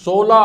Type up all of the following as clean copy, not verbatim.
16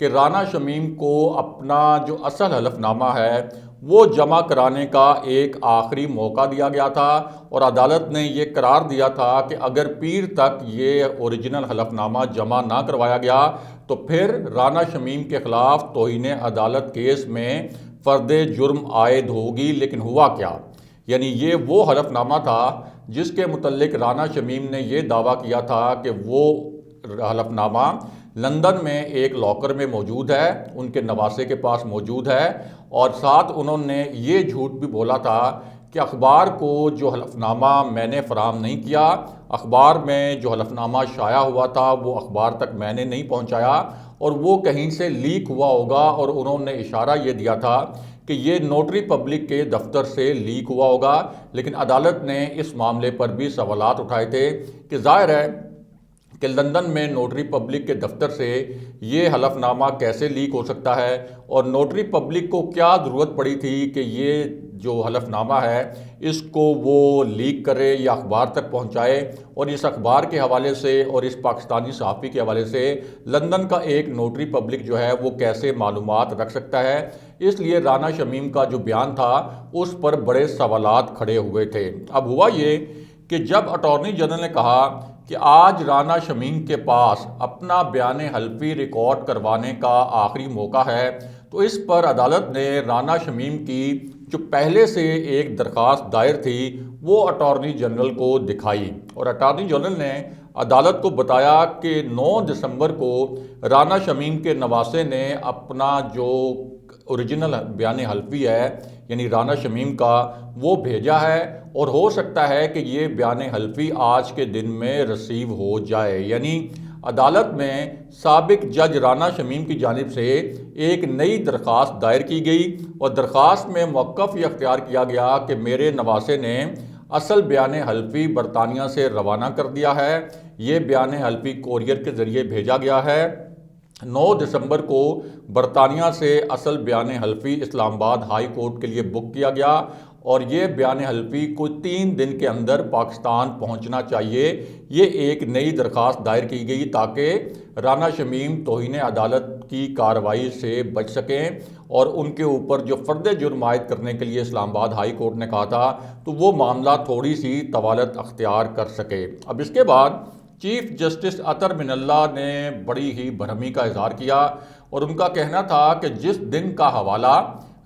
کہ رانا شمیم کو اپنا جو اصل حلف نامہ ہے وہ جمع کرانے کا ایک آخری موقع دیا گیا تھا، اور عدالت نے یہ قرار دیا تھا کہ اگر پیر تک یہ اوریجنل حلف نامہ جمع نہ کروایا گیا تو پھر رانا شمیم کے خلاف توہین عدالت کیس میں فرد جرم عائد ہوگی۔ لیکن ہوا کیا؟ یعنی یہ وہ حلف نامہ تھا جس کے متعلق رانا شمیم نے یہ دعویٰ کیا تھا کہ وہ حلف نامہ لندن میں ایک لاکر میں موجود ہے، ان کے نواسے کے پاس موجود ہے، اور ساتھ انہوں نے یہ جھوٹ بھی بولا تھا کہ اخبار کو جو حلف نامہ میں نے فراہم نہیں کیا، اخبار میں جو حلف نامہ شائع ہوا تھا وہ اخبار تک میں نے نہیں پہنچایا، اور وہ کہیں سے لیک ہوا ہوگا، اور انہوں نے اشارہ یہ دیا تھا کہ یہ نوٹری پبلک کے دفتر سے لیک ہوا ہوگا۔ لیکن عدالت نے اس معاملے پر بھی سوالات اٹھائے تھے کہ ظاہر ہے کہ لندن میں نوٹری پبلک کے دفتر سے یہ حلف نامہ کیسے لیک ہو سکتا ہے، اور نوٹری پبلک کو کیا ضرورت پڑی تھی کہ یہ جو حلف نامہ ہے اس کو وہ لیک کرے یا اخبار تک پہنچائے، اور اس اخبار کے حوالے سے اور اس پاکستانی صحافی کے حوالے سے لندن کا ایک نوٹری پبلک جو ہے وہ کیسے معلومات رکھ سکتا ہے۔ اس لیے رانا شمیم کا جو بیان تھا اس پر بڑے سوالات کھڑے ہوئے تھے۔ اب ہوا یہ کہ جب اٹارنی جنرل نے کہا کہ آج رانا شمیم کے پاس اپنا بیان حلفی ریکارڈ کروانے کا آخری موقع ہے، تو اس پر عدالت نے رانا شمیم کی جو پہلے سے ایک درخواست دائر تھی وہ اٹارنی جنرل کو دکھائی، اور اٹارنی جنرل نے عدالت کو بتایا کہ 9 دسمبر کو رانا شمیم کے نواسے نے اپنا جو اوریجنل بیان حلفی ہے یعنی رانا شمیم کا وہ بھیجا ہے، اور ہو سکتا ہے کہ یہ بیان حلفی آج کے دن میں ریسیو ہو جائے۔ یعنی عدالت میں سابق جج رانا شمیم کی جانب سے ایک نئی درخواست دائر کی گئی، اور درخواست میں موقف یہ اختیار کیا گیا کہ میرے نواسے نے اصل بیان حلفی برطانیہ سے روانہ کر دیا ہے، یہ بیان حلفی کوریئر کے ذریعے بھیجا گیا ہے۔ 9 دسمبر کو برطانیہ سے اصل بیان حلفی اسلام آباد ہائی کورٹ کے لیے بک کیا گیا، اور یہ بیان حلفی کو 3 دن کے اندر پاکستان پہنچنا چاہیے۔ یہ ایک نئی درخواست دائر کی گئی تاکہ رانا شمیم توہین عدالت کی کارروائی سے بچ سکیں، اور ان کے اوپر جو فرد جرم عائد کرنے کے لیے اسلام آباد ہائی کورٹ نے کہا تھا تو وہ معاملہ تھوڑی سی طوالت اختیار کر سکے۔ اب اس کے بعد چیف جسٹس اطہر من اللہ نے بڑی ہی برہمی کا اظہار کیا، اور ان کا کہنا تھا کہ جس دن کا حوالہ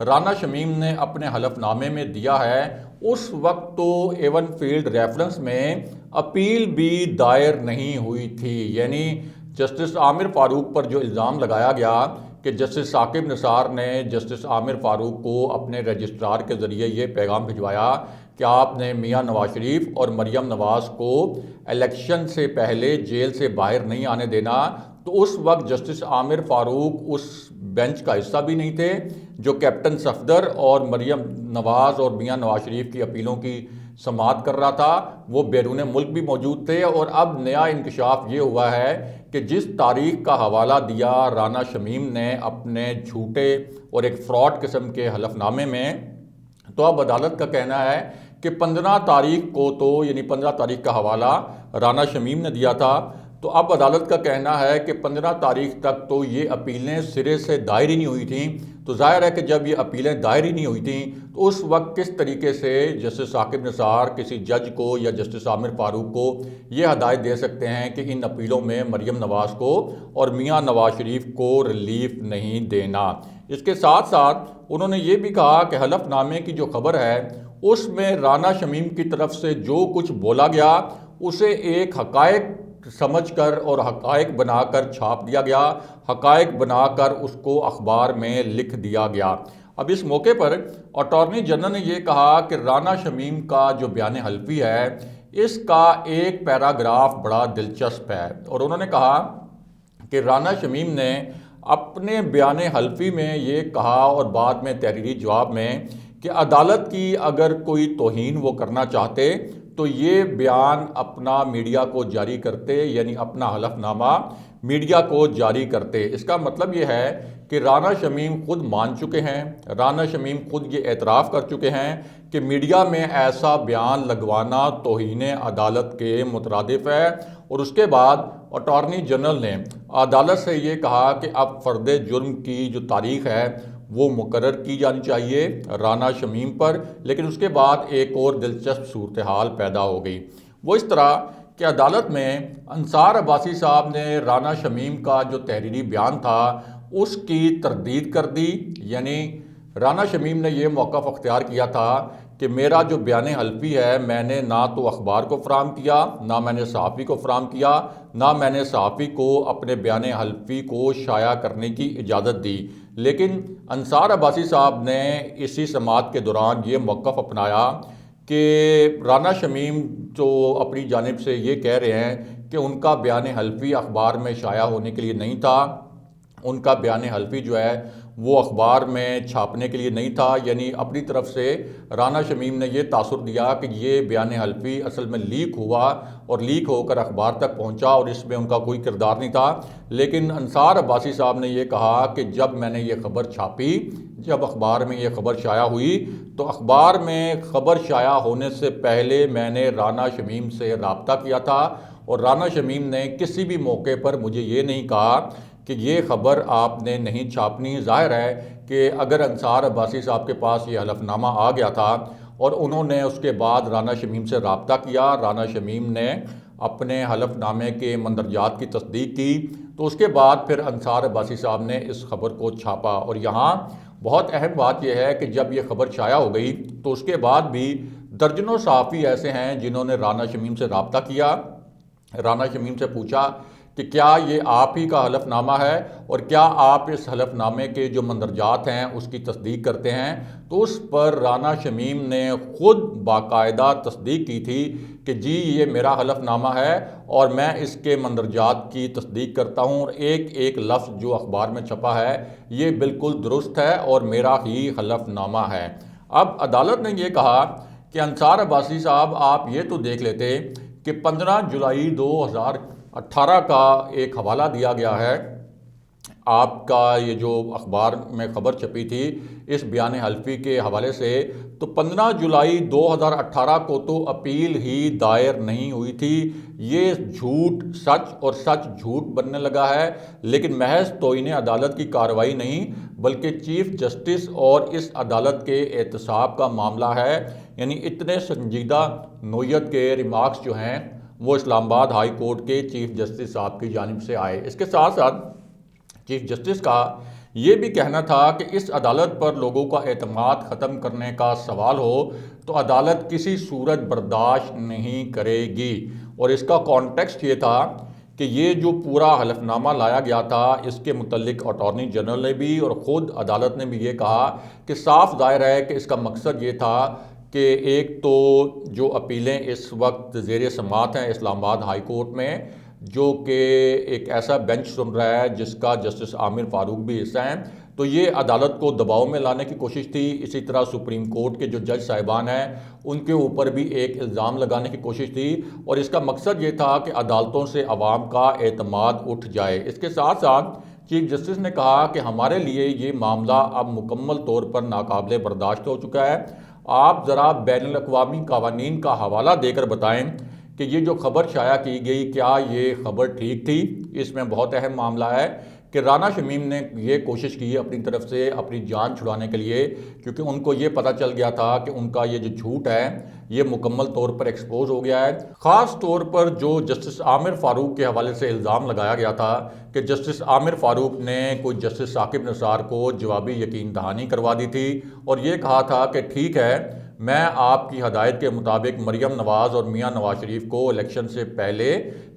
رانا شمیم نے اپنے حلف نامے میں دیا ہے اس وقت تو ایون فیلڈ ریفرنس میں اپیل بھی دائر نہیں ہوئی تھی۔ یعنی جسٹس عامر فاروق پر جو الزام لگایا گیا کہ جسٹس ثاقب نثار نے جسٹس عامر فاروق کو اپنے رجسٹرار کے ذریعے یہ پیغام بھجوایا کہ آپ نے میاں نواز شریف اور مریم نواز کو الیکشن سے پہلے جیل سے باہر نہیں آنے دینا، تو اس وقت جسٹس عامر فاروق اس بینچ کا حصہ بھی نہیں تھے جو کیپٹن صفدر اور مریم نواز اور میاں نواز شریف کی اپیلوں کی سماعت کر رہا تھا، وہ بیرون ملک بھی موجود تھے۔ اور اب نیا انکشاف یہ ہوا ہے کہ جس تاریخ کا حوالہ دیا رانا شمیم نے اپنے جھوٹے اور ایک فراڈ قسم کے حلف نامے میں، تو اب عدالت کا کہنا ہے کہ 15 تاریخ کو تو یعنی 15 تاریخ کا حوالہ رانا شمیم نے دیا تھا، تو اب عدالت کا کہنا ہے کہ 15 تاریخ تک تو یہ اپیلیں سرے سے دائر ہی نہیں ہوئی تھیں، تو ظاہر ہے کہ جب یہ اپیلیں دائر ہی نہیں ہوئی تھیں تو اس وقت کس طریقے سے جسٹس ثاقب نثار کسی جج کو یا جسٹس عامر فاروق کو یہ ہدایت دے سکتے ہیں کہ ان اپیلوں میں مریم نواز کو اور میاں نواز شریف کو ریلیف نہیں دینا۔ اس کے ساتھ ساتھ انہوں نے یہ بھی کہا کہ حلف نامے کی جو خبر ہے اس میں رانا شمیم کی طرف سے جو کچھ بولا گیا اسے ایک حقائق سمجھ کر اور حقائق بنا کر چھاپ دیا گیا، حقائق بنا کر اس کو اخبار میں لکھ دیا گیا۔ اب اس موقع پر اٹارنی جنرل نے یہ کہا کہ رانا شمیم کا جو بیان حلفی ہے اس کا ایک پیراگراف بڑا دلچسپ ہے، اور انہوں نے کہا کہ رانا شمیم نے اپنے بیان حلفی میں یہ کہا اور بعد میں تحریری جواب میں کہ عدالت کی اگر کوئی توہین وہ کرنا چاہتے تو یہ بیان اپنا میڈیا کو جاری کرتے، یعنی اپنا حلف نامہ میڈیا کو جاری کرتے۔ اس کا مطلب یہ ہے کہ رانا شمیم خود مان چکے ہیں، رانا شمیم خود یہ اعتراف کر چکے ہیں کہ میڈیا میں ایسا بیان لگوانا توہین عدالت کے مترادف ہے، اور اس کے بعد اٹارنی جنرل نے عدالت سے یہ کہا کہ اب فرد جرم کی جو تاریخ ہے وہ مقرر کی جانی چاہیے رانا شمیم پر، لیکن اس کے بعد ایک اور دلچسپ صورتحال پیدا ہو گئی۔ وہ اس طرح کہ عدالت میں انصار عباسی صاحب نے رانا شمیم کا جو تحریری بیان تھا اس کی تردید کر دی، یعنی رانا شمیم نے یہ موقف اختیار کیا تھا کہ میرا جو بیان حلفی ہے میں نے نہ تو اخبار کو فراہم کیا، نہ میں نے صحافی کو فراہم کیا، نہ میں نے صحافی کو اپنے بیان حلفی کو شائع کرنے کی اجازت دی۔ لیکن انصار عباسی صاحب نے اسی سماعت کے دوران یہ موقف اپنایا کہ رانا شمیم تو اپنی جانب سے یہ کہہ رہے ہیں کہ ان کا بیان حلفی اخبار میں شائع ہونے کے لیے نہیں تھا، ان کا بیان حلفی جو ہے وہ اخبار میں چھاپنے کے لیے نہیں تھا، یعنی اپنی طرف سے رانا شمیم نے یہ تاثر دیا کہ یہ بیان حلفی اصل میں لیک ہوا اور لیک ہو کر اخبار تک پہنچا اور اس میں ان کا کوئی کردار نہیں تھا۔ لیکن انصار عباسی صاحب نے یہ کہا کہ جب میں نے یہ خبر چھاپی، جب اخبار میں یہ خبر شائع ہوئی تو اخبار میں خبر شائع ہونے سے پہلے میں نے رانا شمیم سے رابطہ کیا تھا اور رانا شمیم نے کسی بھی موقع پر مجھے یہ نہیں کہا کہ یہ خبر آپ نے نہیں چھاپنی۔ ظاہر ہے کہ اگر انصار عباسی صاحب کے پاس یہ حلف نامہ آ گیا تھا اور انہوں نے اس کے بعد رانا شمیم سے رابطہ کیا، رانا شمیم نے اپنے حلف نامے کے مندرجات کی تصدیق کی، تو اس کے بعد پھر انصار عباسی صاحب نے اس خبر کو چھاپا۔ اور یہاں بہت اہم بات یہ ہے کہ جب یہ خبر شائع ہو گئی تو اس کے بعد بھی درجنوں صحافی ایسے ہیں جنہوں نے رانا شمیم سے رابطہ کیا، رانا شمیم سے پوچھا کہ کیا یہ آپ ہی کا حلف نامہ ہے اور کیا آپ اس حلف نامے کے جو مندرجات ہیں اس کی تصدیق کرتے ہیں؟ تو اس پر رانا شمیم نے خود باقاعدہ تصدیق کی تھی کہ جی یہ میرا حلف نامہ ہے اور میں اس کے مندرجات کی تصدیق کرتا ہوں اور ایک ایک لفظ جو اخبار میں چھپا ہے یہ بالکل درست ہے اور میرا ہی حلف نامہ ہے۔ اب عدالت نے یہ کہا کہ انصار عباسی صاحب آپ یہ تو دیکھ لیتے کہ 15 جولائی 2018 کا ایک حوالہ دیا گیا ہے، آپ کا یہ جو اخبار میں خبر چھپی تھی اس بیان حلفی کے حوالے سے، تو 15 جولائی 2018 کو تو اپیل ہی دائر نہیں ہوئی تھی۔ یہ جھوٹ سچ اور سچ جھوٹ بننے لگا ہے، لیکن محض توہین عدالت کی کارروائی نہیں بلکہ چیف جسٹس اور اس عدالت کے احتساب کا معاملہ ہے، یعنی اتنے سنجیدہ نوعیت کے ریمارکس جو ہیں وہ اسلام آباد ہائی کورٹ کے چیف جسٹس صاحب کی جانب سے آئے۔ اس کے ساتھ ساتھ چیف جسٹس کا یہ بھی کہنا تھا کہ اس عدالت پر لوگوں کا اعتماد ختم کرنے کا سوال ہو تو عدالت کسی صورت برداشت نہیں کرے گی، اور اس کا کانٹیکسٹ یہ تھا کہ یہ جو پورا حلف نامہ لایا گیا تھا اس کے متعلق اٹارنی جنرل نے بھی اور خود عدالت نے بھی یہ کہا کہ صاف ظاہر ہے کہ اس کا مقصد یہ تھا کہ ایک تو جو اپیلیں اس وقت زیر سماعت ہیں اسلام آباد ہائی کورٹ میں، جو کہ ایک ایسا بینچ سن رہا ہے جس کا جسٹس عامر فاروق بھی حصہ ہیں، تو یہ عدالت کو دباؤ میں لانے کی کوشش تھی۔ اسی طرح سپریم کورٹ کے جو جج صاحبان ہیں ان کے اوپر بھی ایک الزام لگانے کی کوشش تھی، اور اس کا مقصد یہ تھا کہ عدالتوں سے عوام کا اعتماد اٹھ جائے۔ اس کے ساتھ ساتھ چیف جسٹس نے کہا کہ ہمارے لیے یہ معاملہ اب مکمل طور پر ناقابل برداشت ہو چکا ہے، آپ ذرا بین الاقوامی قوانین کا حوالہ دے کر بتائیں کہ یہ جو خبر شائع کی گئی کیا یہ خبر ٹھیک تھی۔ اس میں بہت اہم معاملہ ہے کہ رانا شمیم نے یہ کوشش کی اپنی طرف سے اپنی جان چھڑانے کے لیے، کیونکہ ان کو یہ پتہ چل گیا تھا کہ ان کا یہ جو جھوٹ ہے یہ مکمل طور پر ایکسپوز ہو گیا ہے۔ خاص طور پر جو جسٹس عامر فاروق کے حوالے سے الزام لگایا گیا تھا کہ جسٹس عامر فاروق نے کوئی جسٹس ثاقب نثار کو جوابی یقین دہانی کروا دی تھی اور یہ کہا تھا کہ ٹھیک ہے میں آپ کی ہدایت کے مطابق مریم نواز اور میاں نواز شریف کو الیکشن سے پہلے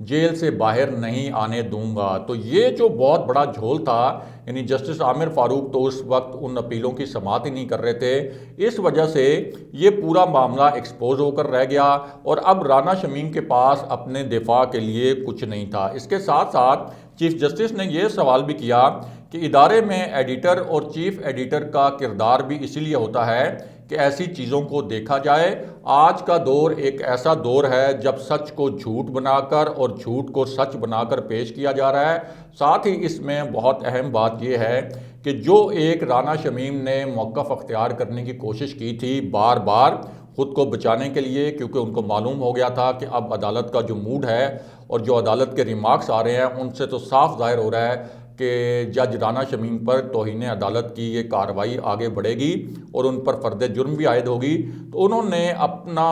جیل سے باہر نہیں آنے دوں گا۔ تو یہ جو بہت بڑا جھول تھا، یعنی جسٹس عامر فاروق تو اس وقت ان اپیلوں کی سماعت ہی نہیں کر رہے تھے، اس وجہ سے یہ پورا معاملہ ایکسپوز ہو کر رہ گیا اور اب رانا شمیم کے پاس اپنے دفاع کے لیے کچھ نہیں تھا۔ اس کے ساتھ ساتھ چیف جسٹس نے یہ سوال بھی کیا کہ ادارے میں ایڈیٹر اور چیف ایڈیٹر کا کردار بھی اسی لیے ہوتا ہے کہ ایسی چیزوں کو دیکھا جائے۔ آج کا دور ایک ایسا دور ہے جب سچ کو جھوٹ بنا کر اور جھوٹ کو سچ بنا کر پیش کیا جا رہا ہے۔ ساتھ ہی اس میں بہت اہم بات یہ ہے کہ جو ایک رانا شمیم نے موقف اختیار کرنے کی کوشش کی تھی بار بار، خود کو بچانے کے لیے، کیونکہ ان کو معلوم ہو گیا تھا کہ اب عدالت کا جو موڈ ہے اور جو عدالت کے ریمارکس آ رہے ہیں ان سے تو صاف ظاہر ہو رہا ہے کہ جج رانا شمیم پر توہین عدالت کی یہ کارروائی آگے بڑھے گی اور ان پر فرد جرم بھی عائد ہوگی۔ تو انہوں نے اپنا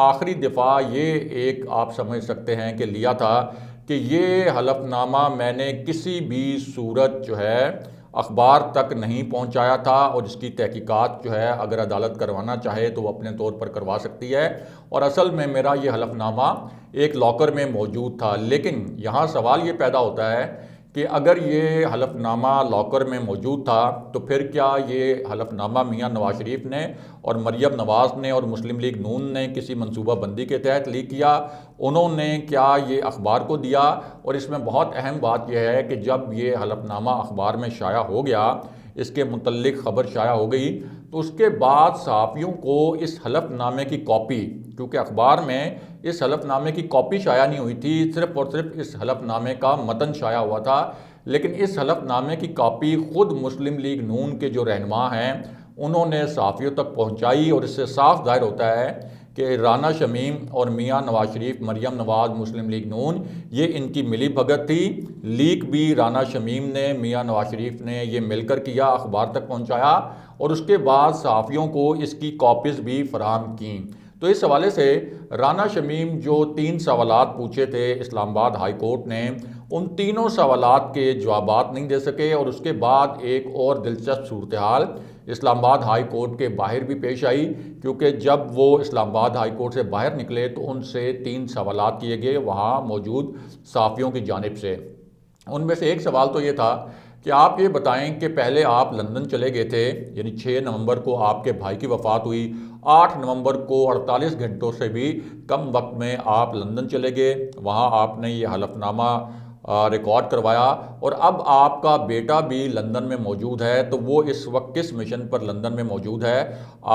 آخری دفاع یہ ایک آپ سمجھ سکتے ہیں کہ لیا تھا کہ یہ حلف نامہ میں نے کسی بھی صورت جو ہے اخبار تک نہیں پہنچایا تھا، اور اس کی تحقیقات جو ہے اگر عدالت کروانا چاہے تو وہ اپنے طور پر کروا سکتی ہے، اور اصل میں میرا یہ حلف نامہ ایک لاکر میں موجود تھا۔ لیکن یہاں سوال یہ پیدا ہوتا ہے کہ اگر یہ حلف نامہ لاکر میں موجود تھا تو پھر کیا یہ حلف نامہ میاں نواز شریف نے اور مریم نواز نے اور مسلم لیگ نون نے کسی منصوبہ بندی کے تحت لیک کیا؟ انہوں نے کیا یہ اخبار کو دیا؟ اور اس میں بہت اہم بات یہ ہے کہ جب یہ حلف نامہ اخبار میں شائع ہو گیا، اس کے متعلق خبر شائع ہو گئی، تو اس کے بعد صحافیوں کو اس حلف نامے کی کاپی، کیونکہ اخبار میں اس حلف نامے کی کاپی شائع نہیں ہوئی تھی، صرف اور صرف اس حلف نامے کا متن شائع ہوا تھا، لیکن اس حلف نامے کی کاپی خود مسلم لیگ نون کے جو رہنما ہیں انہوں نے صحافیوں تک پہنچائی، اور اس سے صاف ظاہر ہوتا ہے کہ رانا شمیم اور میاں نواز شریف، مریم نواز، مسلم لیگ نون، یہ ان کی ملی بھگت تھی۔ لیک بھی رانا شمیم نے، میاں نواز شریف نے یہ مل کر کیا، اخبار تک پہنچایا، اور اس کے بعد صحافیوں کو اس کی کاپیز بھی فراہم کیں۔ تو اس حوالے سے رانا شمیم جو 3 سوالات پوچھے تھے اسلام آباد ہائی کورٹ نے، ان تینوں سوالات کے جوابات نہیں دے سکے، اور اس کے بعد ایک اور دلچسپ صورتحال اسلام آباد ہائی کورٹ کے باہر بھی پیش آئی، کیونکہ جب وہ اسلام آباد ہائی کورٹ سے باہر نکلے تو ان سے 3 سوالات کیے گئے وہاں موجود صحافیوں کی جانب سے۔ ان میں سے ایک سوال تو یہ تھا کہ آپ یہ بتائیں کہ پہلے آپ لندن چلے گئے تھے، یعنی 6 نومبر کو آپ کے بھائی کی وفات ہوئی، 8 نومبر کو 48 گھنٹوں سے بھی کم وقت میں آپ لندن چلے گئے، وہاں آپ نے یہ حلف نامہ ریکارڈ کروایا، اور اب آپ کا بیٹا بھی لندن میں موجود ہے، تو وہ اس وقت کس مشن پر لندن میں موجود ہے؟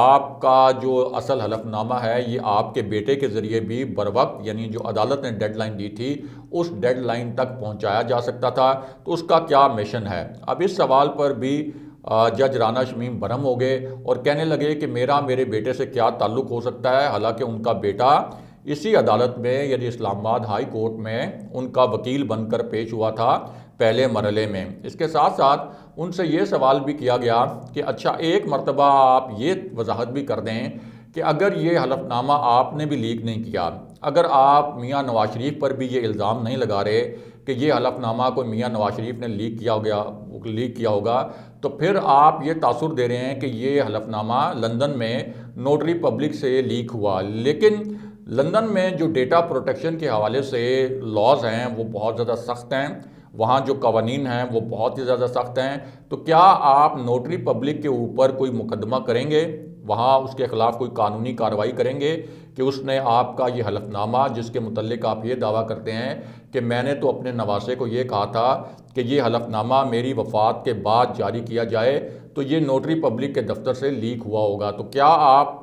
آپ کا جو اصل حلف نامہ ہے یہ آپ کے بیٹے کے ذریعے بھی بروقت، یعنی جو عدالت نے ڈیڈ لائن دی تھی اس ڈیڈ لائن تک پہنچایا جا سکتا تھا، تو اس کا کیا مشن ہے؟ اب اس سوال پر بھی جج رانا شمیم برہم ہو گئے اور کہنے لگے کہ میرے بیٹے سے کیا تعلق ہو سکتا ہے، حالانکہ ان کا بیٹا اسی عدالت میں، یعنی اسلام آباد ہائی کورٹ میں ان کا وکیل بن کر پیش ہوا تھا پہلے مرحلے میں۔ اس کے ساتھ ساتھ ان سے یہ سوال بھی کیا گیا کہ اچھا ایک مرتبہ آپ یہ وضاحت بھی کر دیں کہ اگر یہ حلف نامہ آپ نے بھی لیک نہیں کیا، اگر آپ میاں نواز شریف پر بھی یہ الزام نہیں لگا رہے کہ یہ حلف نامہ کوئی میاں نواز شریف نے لیک کیا ہوگا، تو پھر آپ یہ تاثر دے رہے ہیں کہ یہ حلف نامہ لندن میں نوٹری پبلک سے لیک ہوا، لیکن لندن میں جو ڈیٹا پروٹیکشن کے حوالے سے لاز ہیں وہ بہت زیادہ سخت ہیں، وہاں جو قوانین ہیں وہ بہت ہی زیادہ سخت ہیں، تو کیا آپ نوٹری پبلک کے اوپر کوئی مقدمہ کریں گے، وہاں اس کے خلاف کوئی قانونی کارروائی کریں گے کہ اس نے آپ کا یہ حلف نامہ، جس کے متعلق آپ یہ دعویٰ کرتے ہیں کہ میں نے تو اپنے نواسے کو یہ کہا تھا کہ یہ حلف نامہ میری وفات کے بعد جاری کیا جائے، تو یہ نوٹری پبلک کے دفتر سے لیک ہوا ہوگا، تو کیا آپ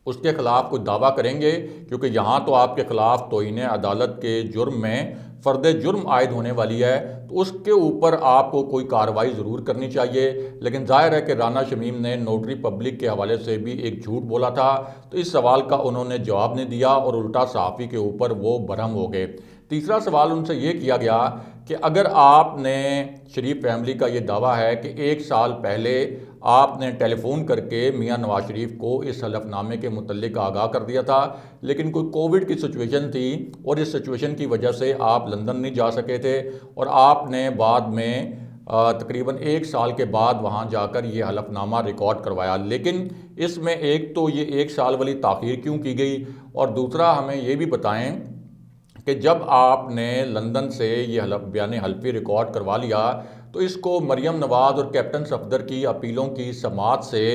اس کے خلاف کوئی دعویٰ کریں گے؟ کیونکہ یہاں تو آپ کے خلاف توہین عدالت کے جرم میں فرد جرم عائد ہونے والی ہے، تو اس کے اوپر آپ کو کوئی کارروائی ضرور کرنی چاہیے، لیکن ظاہر ہے کہ رانا شمیم نے نوٹری پبلک کے حوالے سے بھی ایک جھوٹ بولا تھا، تو اس سوال کا انہوں نے جواب نہیں دیا اور الٹا صحافی کے اوپر وہ برہم ہو گئے۔ تیسرا سوال ان سے یہ کیا گیا کہ اگر آپ نے، شریف فیملی کا یہ دعویٰ ہے کہ 1 سال پہلے آپ نے ٹیلی فون کر کے میاں نواز شریف کو اس حلف نامے کے متعلق آگاہ کر دیا تھا، لیکن کوئی کووڈ کی سچویشن تھی اور اس سچویشن کی وجہ سے آپ لندن نہیں جا سکے تھے، اور آپ نے بعد میں تقریباً 1 سال کے بعد وہاں جا کر یہ حلف نامہ ریکارڈ کروایا، لیکن اس میں ایک تو یہ 1 سال والی تاخیر کیوں کی گئی، اور دوسرا ہمیں یہ بھی بتائیں کہ جب آپ نے لندن سے یہ بیان حلفی ریکارڈ کروا لیا تو اس کو مریم نواز اور کیپٹن صفدر کی اپیلوں کی سماعت سے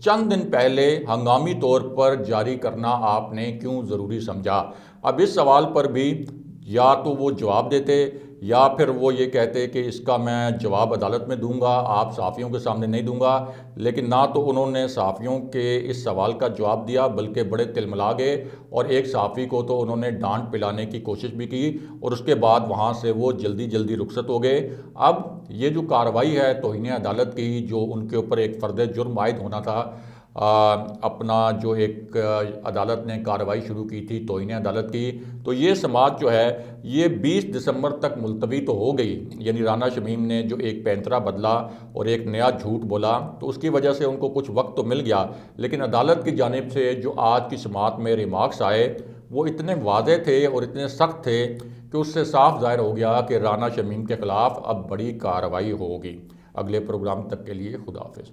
چند دن پہلے ہنگامی طور پر جاری کرنا آپ نے کیوں ضروری سمجھا؟ اب اس سوال پر بھی یا تو وہ جواب دیتے یا پھر وہ یہ کہتے کہ اس کا میں جواب عدالت میں دوں گا، آپ صحافیوں کے سامنے نہیں دوں گا، لیکن نہ تو انہوں نے صحافیوں کے اس سوال کا جواب دیا بلکہ بڑے تلملا گئے، اور ایک صحافی کو تو انہوں نے ڈانٹ پلانے کی کوشش بھی کی اور اس کے بعد وہاں سے وہ جلدی رخصت ہو گئے۔ اب یہ جو کارروائی ہے توہین عدالت کی، جو ان کے اوپر ایک فرد جرم عائد ہونا تھا، اپنا جو ایک عدالت نے کارروائی شروع کی تھی توہین عدالت کی، تو یہ سماعت جو ہے یہ 20 دسمبر تک ملتوی تو ہو گئی، یعنی رانا شمیم نے جو ایک پینترا بدلا اور ایک نیا جھوٹ بولا تو اس کی وجہ سے ان کو کچھ وقت تو مل گیا، لیکن عدالت کی جانب سے جو آج کی سماعت میں ریمارکس آئے وہ اتنے واضح تھے اور اتنے سخت تھے کہ اس سے صاف ظاہر ہو گیا کہ رانا شمیم کے خلاف اب بڑی کارروائی ہوگی۔ اگلے پروگرام تک کے لیے خدا حافظ۔